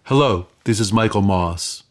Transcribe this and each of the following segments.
Hello, this is Michael Moss.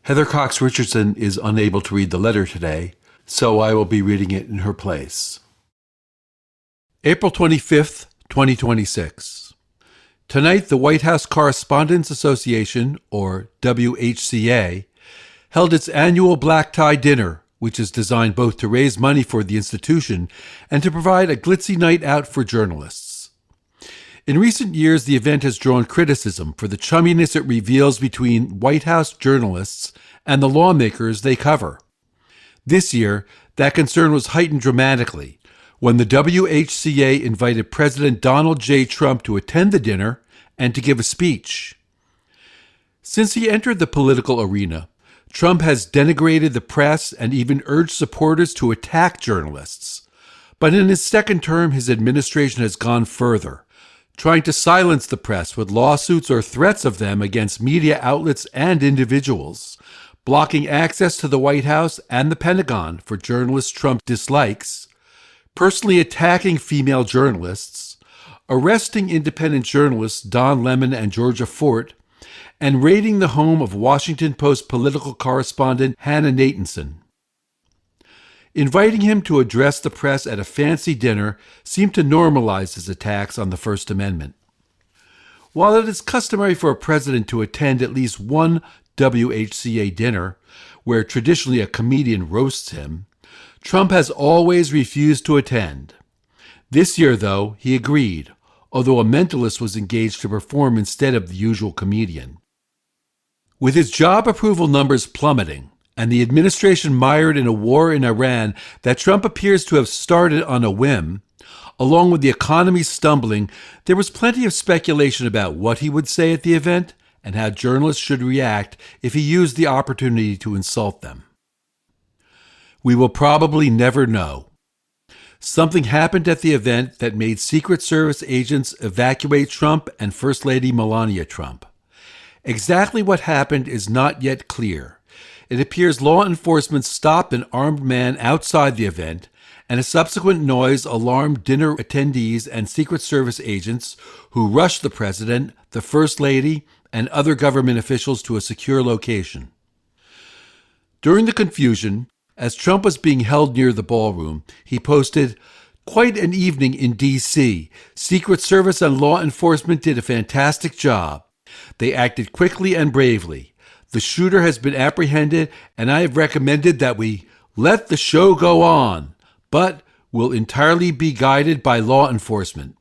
Heather Cox Richardson is unable to read the letter today, so I will be reading it in her place. April 25th, 2026. Tonight, the White House Correspondents Association, or WHCA, held its annual black tie dinner, which is designed both to raise money for the institution and to provide a glitzy night out for journalists. In recent years, the event has drawn criticism for the chumminess it reveals between White House journalists and the lawmakers they cover. This year, that concern was heightened dramatically when the WHCA invited President Donald J. Trump to attend the dinner and to give a speech. Since he entered the political arena, Trump has denigrated the press and even urged supporters to attack journalists. But in his second term, his administration has gone further, trying to silence the press with lawsuits or threats of them against media outlets and individuals, blocking access to the White House and the Pentagon for journalists Trump dislikes, personally attacking female journalists, arresting independent journalists Don Lemon and Georgia Fort, and raiding the home of Washington Post political correspondent Hannah Natanson. Inviting him to address the press at a fancy dinner seemed to normalize his attacks on the First Amendment. While it is customary for a president to attend at least one WHCA dinner, where traditionally a comedian roasts him, Trump has always refused to attend. This year, though, he agreed, although a mentalist was engaged to perform instead of the usual comedian. With his job approval numbers plummeting, and the administration mired in a war in Iran that Trump appears to have started on a whim, along with the economy stumbling, there was plenty of speculation about what he would say at the event and how journalists should react if he used the opportunity to insult them. We will probably never know. Something happened at the event that made Secret Service agents evacuate Trump and First Lady Melania Trump. Exactly what happened is not yet clear. It appears law enforcement stopped an armed man outside the event, and a subsequent noise alarmed dinner attendees and Secret Service agents who rushed the president, the First Lady, and other government officials to a secure location. During the confusion, as Trump was being held near the ballroom, he posted, "Quite an evening in D.C. Secret Service and law enforcement did a fantastic job. They acted quickly and bravely. The shooter has been apprehended, and I have recommended that we let the show go on, but will entirely be guided by law enforcement.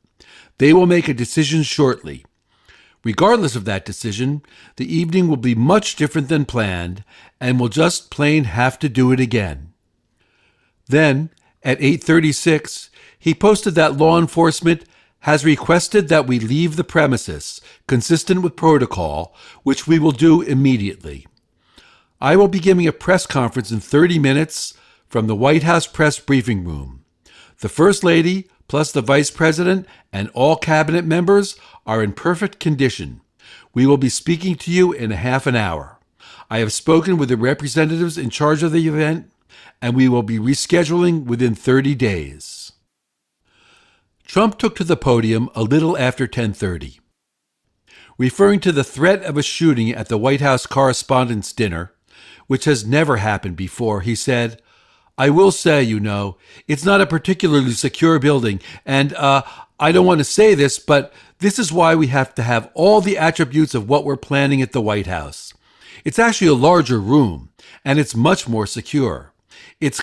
They will make a decision shortly. Regardless of that decision, the evening will be much different than planned, and we'll just plain have to do it again." Then, at 8:36, he posted that law enforcement has requested that we leave the premises, consistent with protocol, which we will do immediately. I will be giving a press conference in 30 minutes from the White House press briefing room. The First Lady, plus the Vice President, and all cabinet members are in perfect condition. We will be speaking to you in a half an hour. I have spoken with the representatives in charge of the event, and we will be rescheduling within 30 days. Trump took to the podium a little after 10:30. Referring to the threat of a shooting at the White House Correspondents Dinner, which has never happened before, he said, "I will say, it's not a particularly secure building, and I don't want to say this, but this is why we have to have all the attributes of what we're planning at the White House. It's actually a larger room, and it's much more secure. It's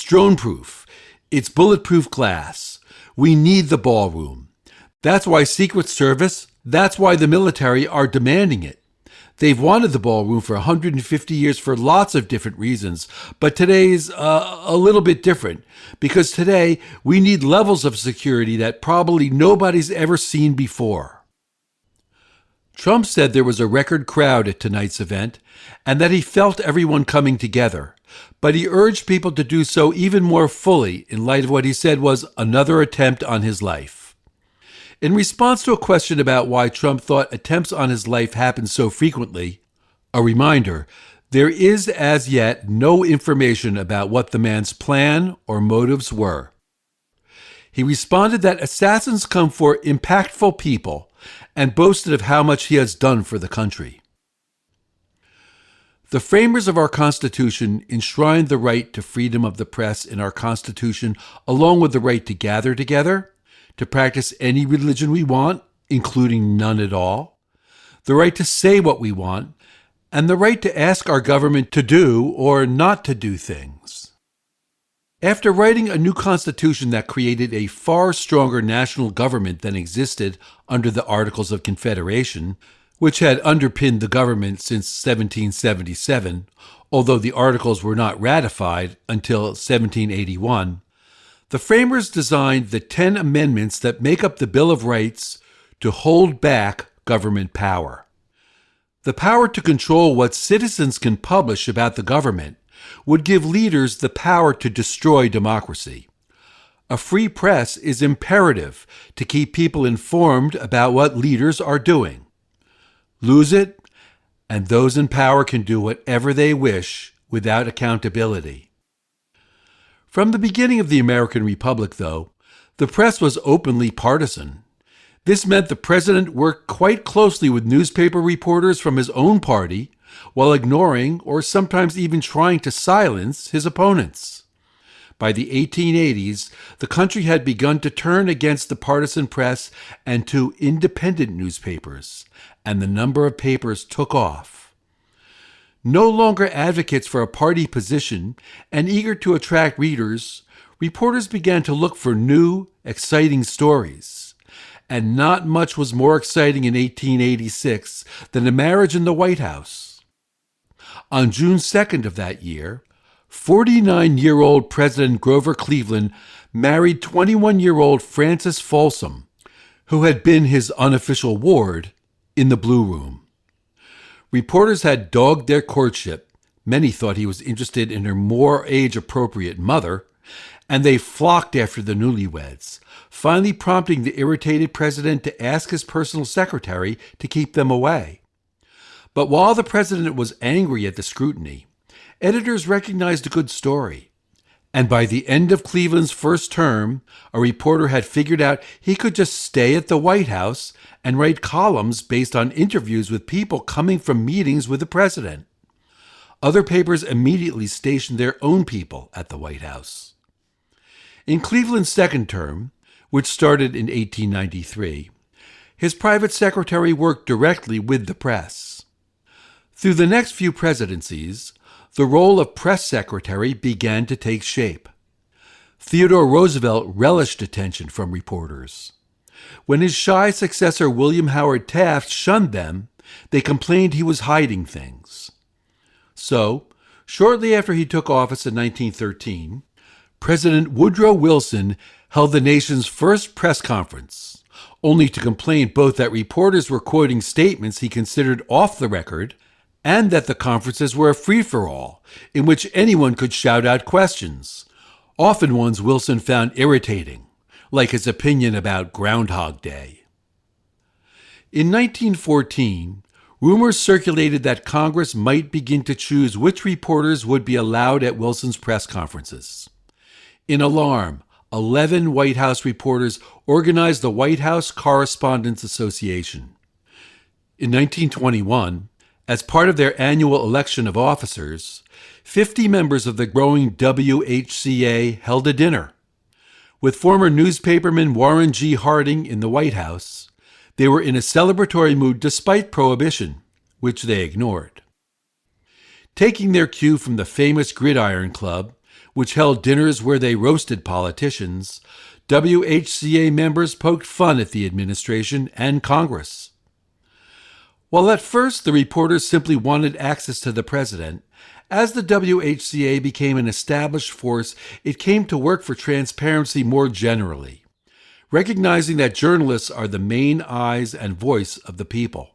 drone-proof. It's bulletproof glass. We need the ballroom. That's why Secret Service, that's why the military are demanding it. They've wanted the ballroom for 150 years for lots of different reasons, but today's a little bit different, because today we need levels of security that probably nobody's ever seen before." Trump said there was a record crowd at tonight's event and that he felt everyone coming together, but he urged people to do so even more fully in light of what he said was another attempt on his life. In response to a question about why Trump thought attempts on his life happen so frequently, a reminder, there is as yet no information about what the man's plan or motives were. He responded that assassins come for impactful people, and boasted of how much he has done for the country. The framers of our Constitution enshrined the right to freedom of the press in our Constitution, along with the right to gather together, to practice any religion we want, including none at all, the right to say what we want, and the right to ask our government to do or not to do things. After writing a new Constitution that created a far stronger national government than existed under the Articles of Confederation, which had underpinned the government since 1777, although the Articles were not ratified until 1781, the framers designed the 10 amendments that make up the Bill of Rights to hold back government power. The power to control what citizens can publish about the government would give leaders the power to destroy democracy. A free press is imperative to keep people informed about what leaders are doing. Lose it, and those in power can do whatever they wish without accountability. From the beginning of the American Republic, though, the press was openly partisan. This meant the president worked quite closely with newspaper reporters from his own party, while ignoring or sometimes even trying to silence his opponents. By the 1880s, the country had begun to turn against the partisan press and to independent newspapers, and the number of papers took off. No longer advocates for a party position and eager to attract readers, reporters began to look for new, exciting stories. And not much was more exciting in 1886 than a marriage in the White House. On June 2nd of that year, 49-year-old President Grover Cleveland married 21-year-old Frances Folsom, who had been his unofficial ward, in the Blue Room. Reporters had dogged their courtship. Many thought he was interested in her more age-appropriate mother, and they flocked after the newlyweds, finally prompting the irritated president to ask his personal secretary to keep them away. But while the president was angry at the scrutiny, editors recognized a good story. And by the end of Cleveland's first term, a reporter had figured out he could just stay at the White House and write columns based on interviews with people coming from meetings with the president. Other papers immediately stationed their own people at the White House. In Cleveland's second term, which started in 1893, his private secretary worked directly with the press. Through the next few presidencies, the role of press secretary began to take shape. Theodore Roosevelt relished attention from reporters. When his shy successor William Howard Taft shunned them, they complained he was hiding things. So, shortly after he took office in 1913, President Woodrow Wilson held the nation's first press conference, only to complain both that reporters were quoting statements he considered off the record and that the conferences were a free-for-all, in which anyone could shout out questions, often ones Wilson found irritating, like his opinion about Groundhog Day. In 1914, rumors circulated that Congress might begin to choose which reporters would be allowed at Wilson's press conferences. In alarm, 11 White House reporters organized the White House Correspondents Association. In 1921, as part of their annual election of officers, 50 members of the growing WHCA held a dinner. With former newspaperman Warren G. Harding in the White House, they were in a celebratory mood despite Prohibition, which they ignored. Taking their cue from the famous Gridiron Club, which held dinners where they roasted politicians, WHCA members poked fun at the administration and Congress. While at first the reporters simply wanted access to the president, as the WHCA became an established force, it came to work for transparency more generally, recognizing that journalists are the main eyes and voice of the people.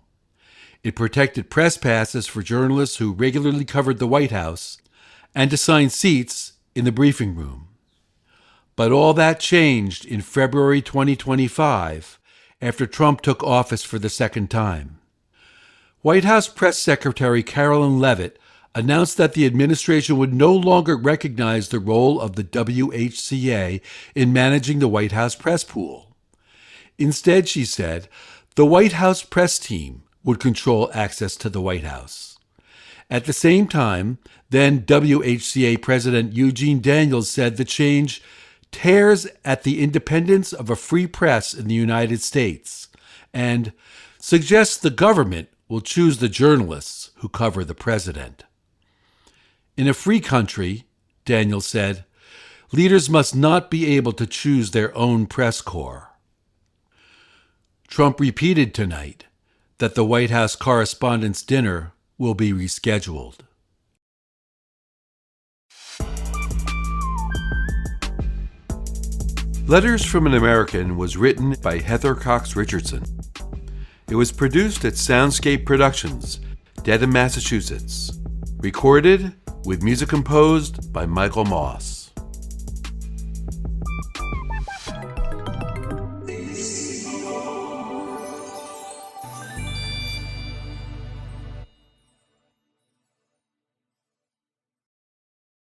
It protected press passes for journalists who regularly covered the White House and assigned seats in the briefing room. But all that changed in February 2025, after Trump took office for the second time. White House Press Secretary Carolyn Leavitt announced that the administration would no longer recognize the role of the WHCA in managing the White House press pool. Instead, she said, The White House press team would control access to the White House. At the same time, then WHCA President Eugene Daniels said the change tears at the independence of a free press in the United States and suggests the government will choose the journalists who cover the president. In a free country, Daniels said, leaders must not be able to choose their own press corps. Trump repeated tonight that the White House Correspondents Dinner will be rescheduled. Letters from an American was written by Heather Cox Richardson. It was produced at Soundscape Productions, Dedham, Massachusetts. Recorded with music composed by Michael Moss.